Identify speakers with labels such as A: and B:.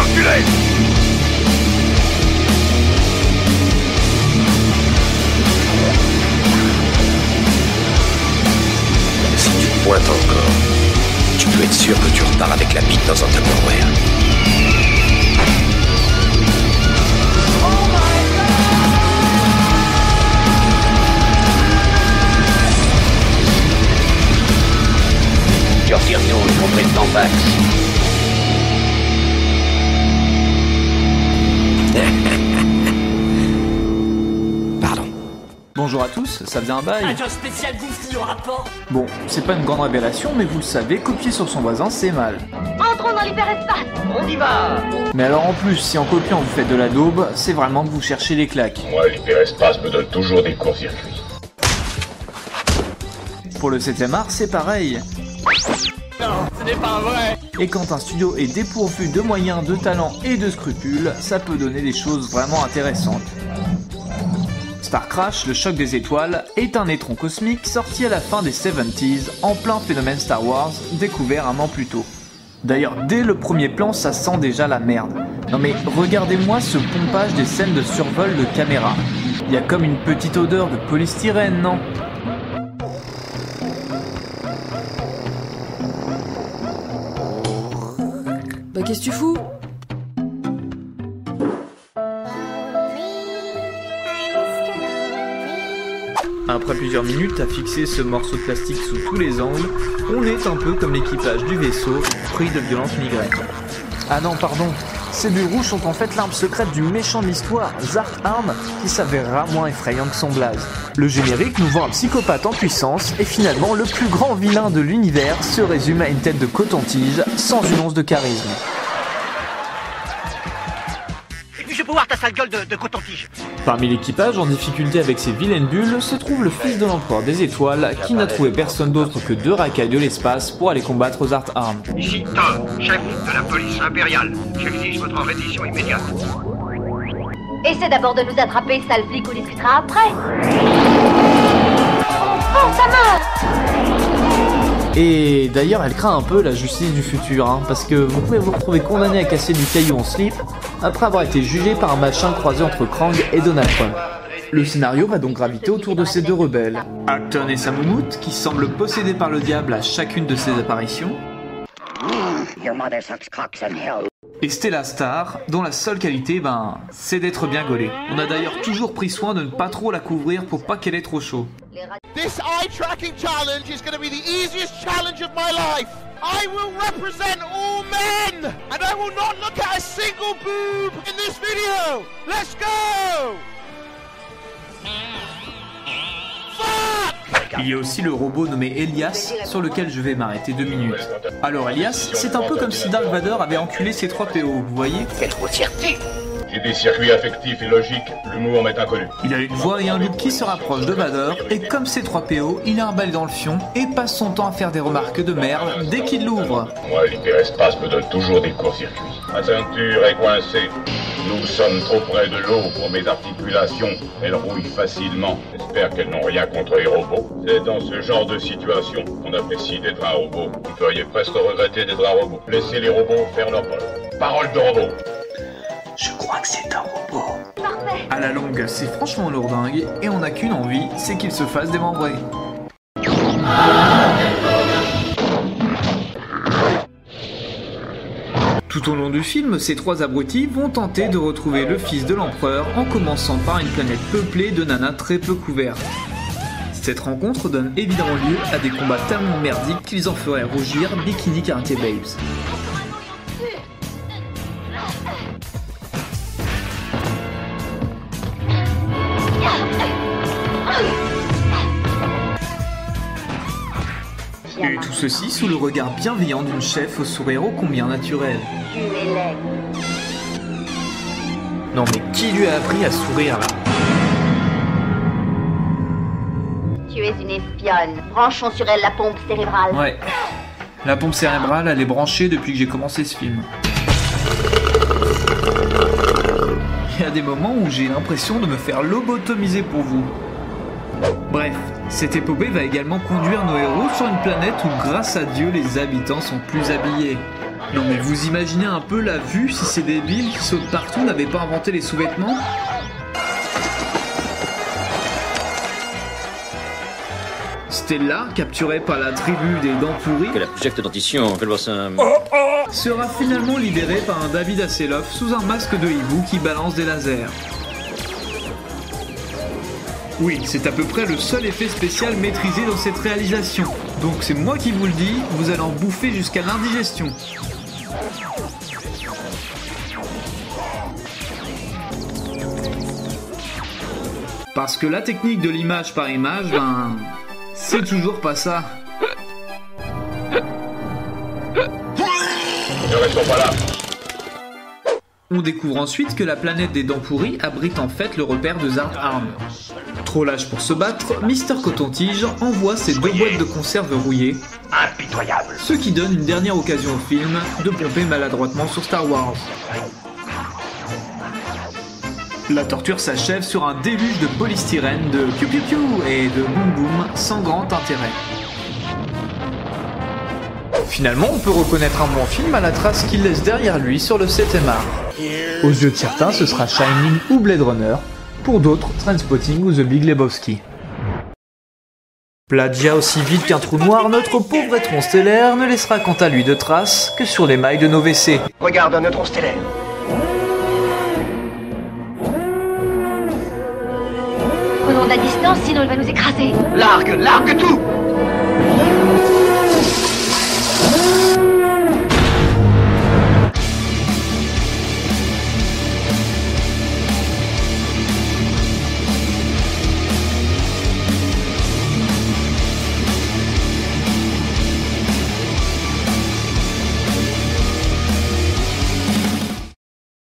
A: enculés!
B: Si tu te pointes encore, tu peux être sûr que tu repars avec la bite dans un Tupperware.
C: Tu retires tout, y compris le tampax.
B: Pardon.
D: Bonjour à tous, ça faisait un bail.
E: Agent spécial Goofy au rapport.
D: Bon, c'est pas une grande révélation, mais vous le savez, copier sur son voisin, c'est mal.
F: Entrons dans l'hyperespace.
C: On y va!
D: Mais alors en plus, si en copiant vous faites de la daube, c'est vraiment que vous cherchez les claques.
A: Moi, l'hyperespace me donne toujours des courts-circuits.
D: Pour le 7ème art, c'est pareil.
E: Non, ce n'est pas vrai.
D: Et quand un studio est dépourvu de moyens, de talent et de scrupules, ça peut donner des choses vraiment intéressantes. Star Crash, le choc des étoiles, est un étron cosmique sorti à la fin des 70s, en plein phénomène Star Wars, découvert un an plus tôt. D'ailleurs, dès le premier plan, ça sent déjà la merde. Non mais regardez-moi ce pompage des scènes de survol de caméra. Il y a comme une petite odeur de polystyrène, non ?
G: Bah qu'est-ce que tu fous?
D: Après plusieurs minutes à fixer ce morceau de plastique sous tous les angles, on est un peu comme l'équipage du vaisseau, pris de violentes migraines. Ah non, pardon, ces bulles rouges sont en fait l'arme secrète du méchant de l'histoire, Zart Arm, qui s'avérera moins effrayant que son blaze. Le générique nous vend un psychopathe en puissance, et finalement le plus grand vilain de l'univers se résume à une tête de coton-tige, sans une once de charisme.
E: Et puis je peux voir ta sale gueule de coton-tige.
D: Parmi l'équipage en difficulté avec ses vilaines bulles se trouve le fils de l'empereur des étoiles qui n'a trouvé personne d'autre que deux racailles de l'espace pour aller combattre Zart Arm.
H: Ici Tom, chef de la police impériale. J'exige votre reddition immédiate.
F: Essaie d'abord de nous attraper, sale flic, on discutera après. Oh, ça meurt!
D: Et d'ailleurs elle craint un peu la justice du futur, hein, parce que vous pouvez vous retrouver condamné à casser du caillou en slip après avoir été jugé par un machin croisé entre Krang et Donald Trump. Le scénario va donc graviter autour de ces deux rebelles, Acton et sa moumoute, qui semblent possédés par le diable à chacune de ses apparitions, et Stella Star, dont la seule qualité, c'est d'être bien gaulée. On a d'ailleurs toujours pris soin de ne pas trop la couvrir pour pas qu'elle ait trop chaud.
I: This eye tracking challenge is going to be the easiest challenge of my life. I will represent all men, and I will not look at a single boob in this video. Let's go! Fuck!
D: Il y a aussi le robot nommé Elias, sur lequel je vais m'arrêter 2 minutes. Alors Elias, c'est un peu comme si Dark Vador avait enculé ses 3 PO, vous voyez ?
C: C'est trop circuit!
A: J'ai des circuits affectifs et logiques, l'humour m'est inconnu.
D: Il a une voix et un look qui se rapprochent de Vador, et comme c'est 3 PO, il a un bal dans le fion et passe son temps à faire des remarques de merde dès qu'il l'ouvre.
A: Moi, l'hyperespace me donne toujours des courts-circuits. Ma ceinture est coincée. Nous sommes trop près de l'eau pour mes articulations. Elles rouillent facilement. J'espère qu'elles n'ont rien contre les robots. C'est dans ce genre de situation qu'on apprécie d'être un robot. Vous feriez presque regretter d'être un robot. Laissez les robots faire leur preuve. Parole de robot.
D: Je crois que c'est un robot.
F: Parfait.
D: À la longue, c'est franchement lourdingue, et on n'a qu'une envie, c'est qu'il se fasse démembrer. Tout au long du film, ces 3 abrutis vont tenter de retrouver le fils de l'empereur en commençant par une planète peuplée de nanas très peu couvertes. Cette rencontre donne évidemment lieu à des combats tellement merdiques qu'ils en feraient rougir Bikini Karate Babes. Et tout ceci sous le regard bienveillant d'une chef au sourire ô combien naturel.
F: Tu es laid.
D: Non mais qui lui a appris à sourire là?
F: Tu es une espionne. Branchons sur elle la pompe cérébrale.
D: Ouais. La pompe cérébrale, elle est branchée depuis que j'ai commencé ce film. Il y a des moments où j'ai l'impression de me faire lobotomiser pour vous. Bref, cette épopée va également conduire nos héros sur une planète où grâce à Dieu les habitants sont plus habillés. Non mais vous imaginez un peu la vue si ces débiles qui sautent partout n'avaient pas inventé les sous-vêtements? Stella, capturée par la tribu des dents pourries,
J: que la projecte dentition, fais-le voir ça.
D: sera finalement libérée par un David Hasselhoff sous un masque de hibou qui balance des lasers. Oui, c'est à peu près le seul effet spécial maîtrisé dans cette réalisation. Donc c'est moi qui vous le dis, vous allez en bouffer jusqu'à l'indigestion. Parce que la technique de l'image par image, ben... c'est toujours pas ça.
A: Ne restons pas là.
D: On découvre ensuite que la planète des dents pourries abrite en fait le repère de Zard Arm. Trop lâche pour se battre, Mister Coton-Tige envoie ses 2 boîtes de conserve rouillées,
C: Impitoyable.
D: ce qui donne une dernière occasion au film de pomper maladroitement sur Star Wars. La torture s'achève sur un déluge de polystyrène, de piou piou piou et de boum boum sans grand intérêt. Finalement, on peut reconnaître un bon film à la trace qu'il laisse derrière lui sur le 7ème art. Aux yeux de certains, ce sera Shining ou Blade Runner, pour d'autres, Trainspotting ou The Big Lebowski. Plagiat aussi vite qu'un trou noir, notre pauvre étron stellaire ne laissera quant à lui de traces que sur les mailles de nos WC.
C: Regarde un neutron stellaire.
F: Prenons de la distance, sinon il va nous écraser.
C: Largue tout.